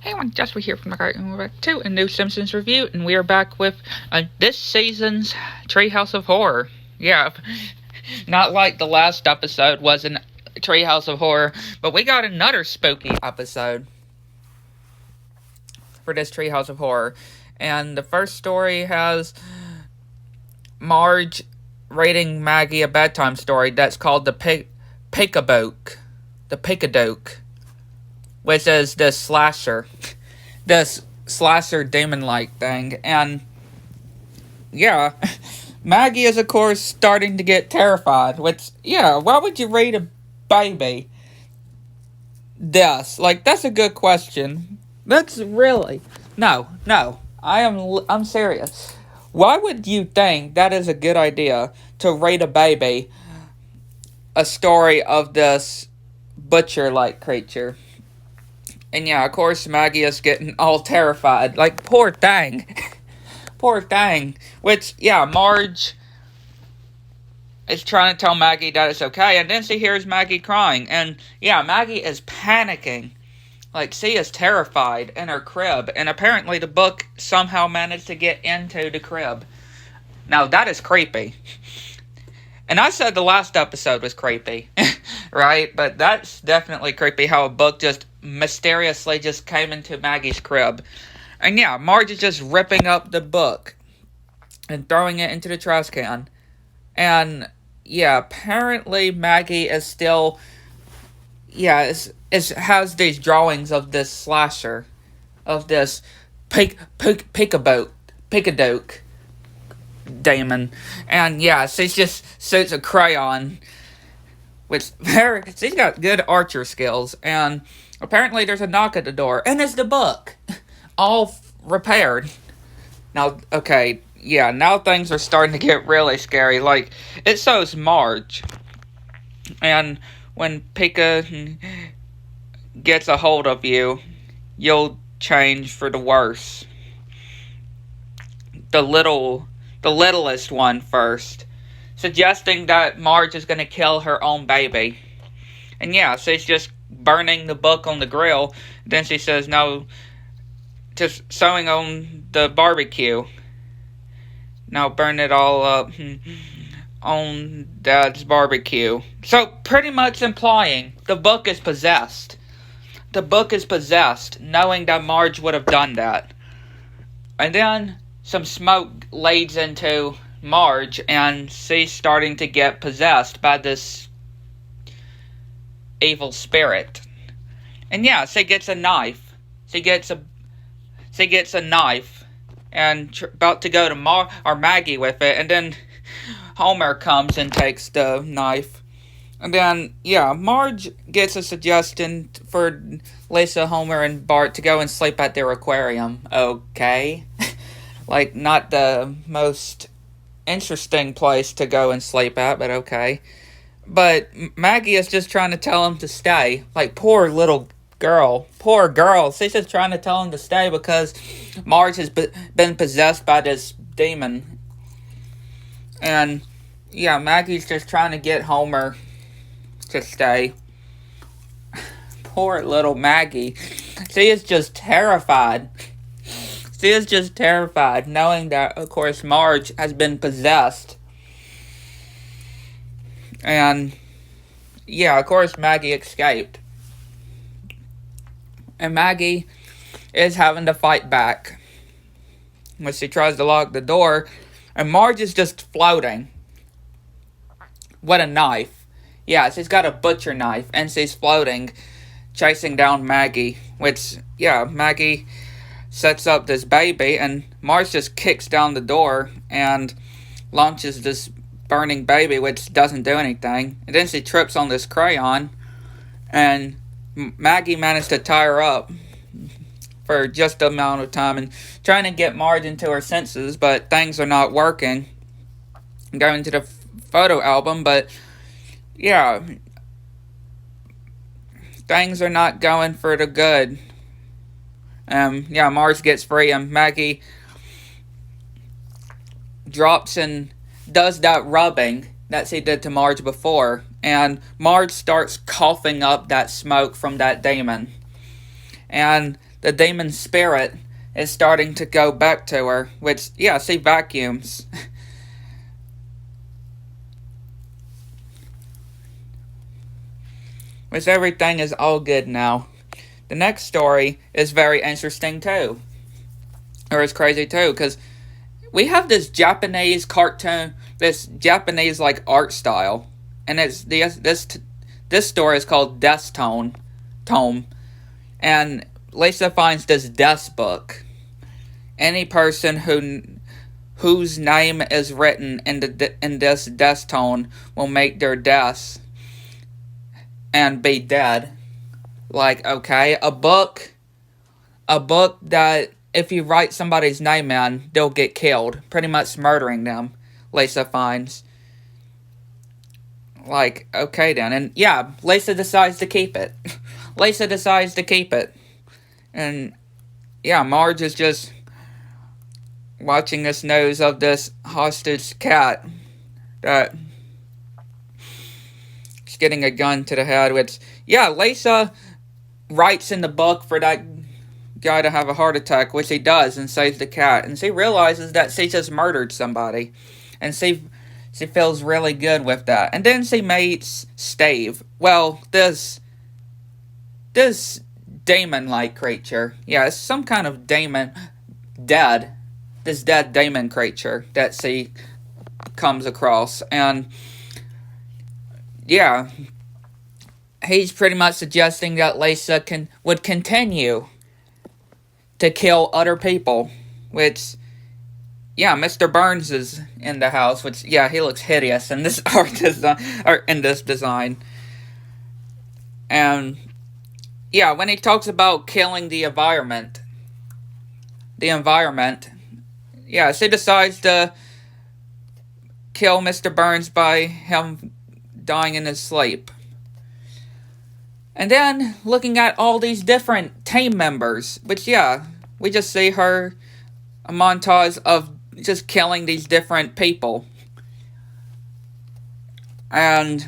Hey everyone, Jasper here from the Cart, and we're back to a new Simpsons review, and we are back with this season's Treehouse of Horror. Yeah, not like the last episode was an Treehouse of Horror, but we got another spooky episode for this Treehouse of Horror. And the first story has Marge reading Maggie a bedtime story that's called the Picadoke. The Picadoke. Which is this slasher demon-like thing, and yeah, Maggie is of course starting to get terrified, which, yeah, why would you read a baby this? Like, that's a good question. That's really, no, I'm serious. Why would you think that is a good idea to read a baby a story of this butcher-like creature? And yeah, of course, Maggie is getting all terrified. Like, poor thing. Poor thing. Which, yeah, Marge is trying to tell Maggie that it's okay. And then she hears Maggie crying. And, yeah, Maggie is panicking. Like, she is terrified in her crib. And apparently the book somehow managed to get into the crib. Now, that is creepy. And I said the last episode was creepy, right? But that's definitely creepy how a book just mysteriously just came into Maggie's crib. And yeah, Marge is just ripping up the book and throwing it into the trash can. And yeah, apparently Maggie is still, yeah, has these drawings of this slasher, of this Picadoke demon. And yeah, she's just suits a crayon, which she's got good archer skills. And apparently there's a knock at the door, and it's the book, all repaired. Now, okay, yeah, now things are starting to get really scary. Like, it shows Marge, and when Pika gets a hold of you, you'll change for the worse. The littlest one first, suggesting that Marge is going to kill her own baby. And yeah, she's just burning the book on the grill. Then she says no, just sewing on the barbecue. Now burn it all up on Dad's barbecue. So pretty much implying the book is possessed. The book is possessed, knowing that Marge would have done that. And then some smoke leads into Marge, and she's starting to get possessed by this evil spirit. And yeah, she gets a knife. She gets a knife, and about to go to Maggie with it, and then Homer comes and takes the knife. And then, yeah, Marge gets a suggestion for Lisa, Homer, and Bart to go and sleep at their aquarium. Okay. Like, not the most interesting place to go and sleep at, but okay. But Maggie is just trying to tell him to stay. Like, poor little girl. Poor girl. She's just trying to tell him to stay because Marge has been possessed by this demon. And, yeah, Maggie's just trying to get Homer to stay. Poor little Maggie. She is just terrified. She is just terrified, knowing that, of course, Marge has been possessed. And, yeah, of course, Maggie escaped. And Maggie is having to fight back when she tries to lock the door. And Marge is just floating with a knife. Yeah, she's got a butcher knife, and she's floating, chasing down Maggie. Which, yeah, Maggie sets up this baby, and Marge just kicks down the door and launches this burning baby, which doesn't do anything. And then she trips on this crayon, and Maggie managed to tie her up for just a amount of time and trying to get Marge into her senses, but things are not working. Going to the photo album, but yeah, things are not going for the good. Yeah, Marge gets free, and Maggie drops and does that rubbing that she did to Marge before, and Marge starts coughing up that smoke from that demon. And the demon spirit is starting to go back to her, which, yeah, she vacuums. Which everything is all good now. The next story is very interesting too. Or it's crazy too, because we have this Japanese cartoon, this Japanese like art style, and it's this story is called Death Tome, and Lisa finds this death book. Any person whose name is written in this death tone will make their death and be dead. Like, okay, a book that if you write somebody's name in, they'll get killed, pretty much murdering them, Lisa finds. Like, okay then, and yeah, Lisa decides to keep it. Lisa decides to keep it. And yeah, Marge is just watching this nose of this hostage cat that is getting a gun to the head, which, yeah, Lisa writes in the book for that guy to have a heart attack, which he does, and saves the cat. And she realizes that she just murdered somebody. And she feels really good with that. And then she meets Steve. Well, this demon-like creature. Yeah, it's some kind of demon. This dead demon creature that she comes across. And yeah, he's pretty much suggesting that Lisa would continue to kill other people, which, yeah, Mr. Burns is in the house, which, yeah, he looks hideous in this design. And yeah, when he talks about killing the environment, yeah, she decides to kill Mr. Burns by him dying in his sleep. And then, looking at all these different team members, which, yeah, we just see a montage of just killing these different people. And,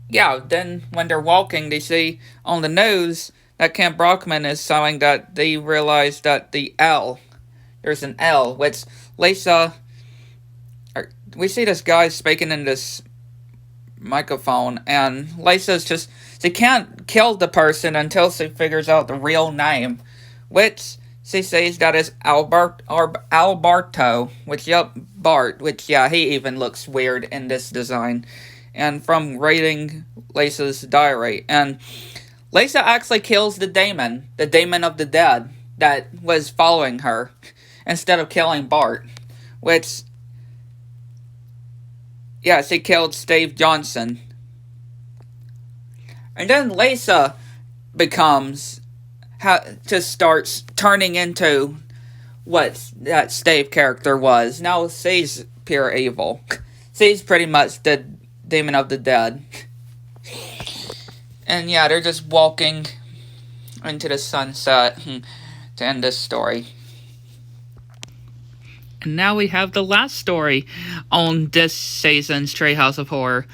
yeah, then when they're walking, they see on the news that Camp Brockman is showing that they realize that there's an L, which Lisa, we see this guy speaking in this microphone, and Lisa's she can't kill the person until she figures out the real name, which she says that is Alberto, which, yep, Bart, which, yeah, he even looks weird in this design, and from reading Lisa's diary. And Lisa actually kills the demon of the dead that was following her, instead of killing Bart, which, yeah, she killed Steve Johnson. And then Lisa starts turning into what that Steve character was. Now she's pure evil. She's pretty much the demon of the dead. And yeah, they're just walking into the sunset to end this story. And now we have the last story on this season's Treehouse of Horror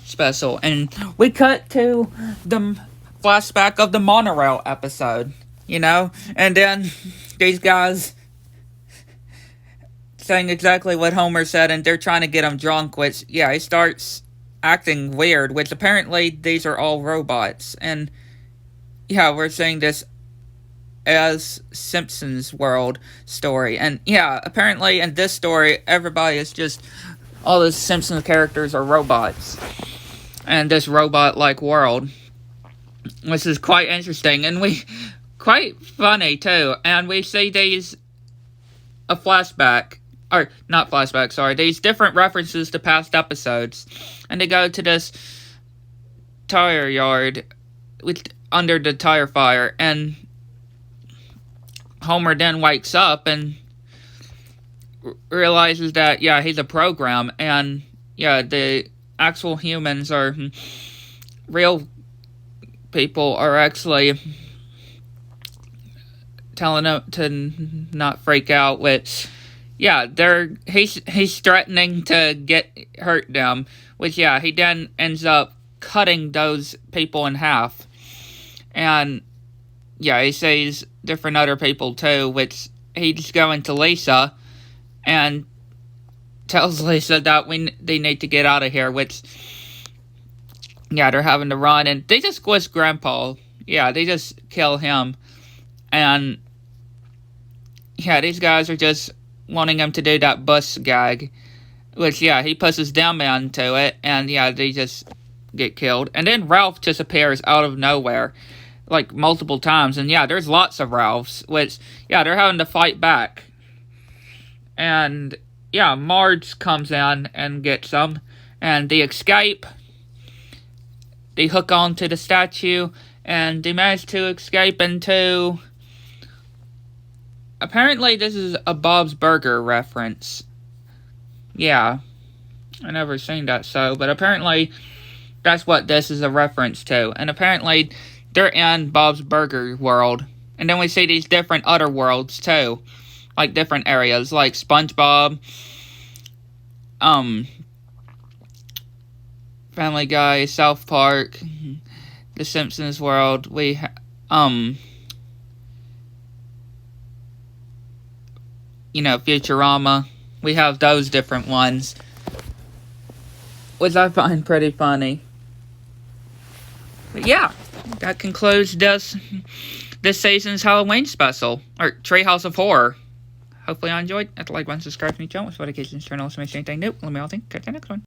special. And we cut to the flashback of the monorail episode, And then these guys saying exactly what Homer said, and they're trying to get him drunk, which, yeah, he starts acting weird, which apparently these are all robots. And, yeah, we're seeing this as Simpsons world story. And yeah, apparently in this story, everybody is just, all the Simpsons characters are robots. And this robot-like world, which is quite interesting, and quite funny too. And we see these these different references to past episodes. And they go to this tire yard under the tire fire, and Homer then wakes up and realizes that, yeah, he's a program, and, yeah, the actual humans are real people are actually telling him to not freak out, which, yeah, he's threatening to hurt them, which, yeah, he then ends up cutting those people in half. And yeah, he sees different other people too, which he's going to Lisa and tells Lisa that they need to get out of here, which, yeah, they're having to run, and they just squish Grandpa. Yeah, they just kill him, and yeah, these guys are just wanting him to do that bus gag, which, yeah, he puts his dumb man to it, and yeah, they just get killed. And then Ralph just appears out of nowhere, like, multiple times, and yeah, there's lots of Ralphs, which, yeah, they're having to fight back. And yeah, Marge comes in and gets them, and they escape. They hook onto the statue, and they manage to escape into... Apparently, this is a Bob's Burger reference. Yeah, I never seen that, but apparently, that's what this is a reference to. And apparently, they're in Bob's Burger world. And then we see these different other worlds, too. Like, different areas, like SpongeBob, Family Guy, South Park, The Simpsons world, Futurama. We have those different ones, which I find pretty funny. But yeah, that concludes this season's Halloween special, or Treehouse of Horror. Hopefully I enjoyed. Hit the like button, subscribe to my channel, with notifications, turn on so make sure anything new. Let me all think. Catch you next one.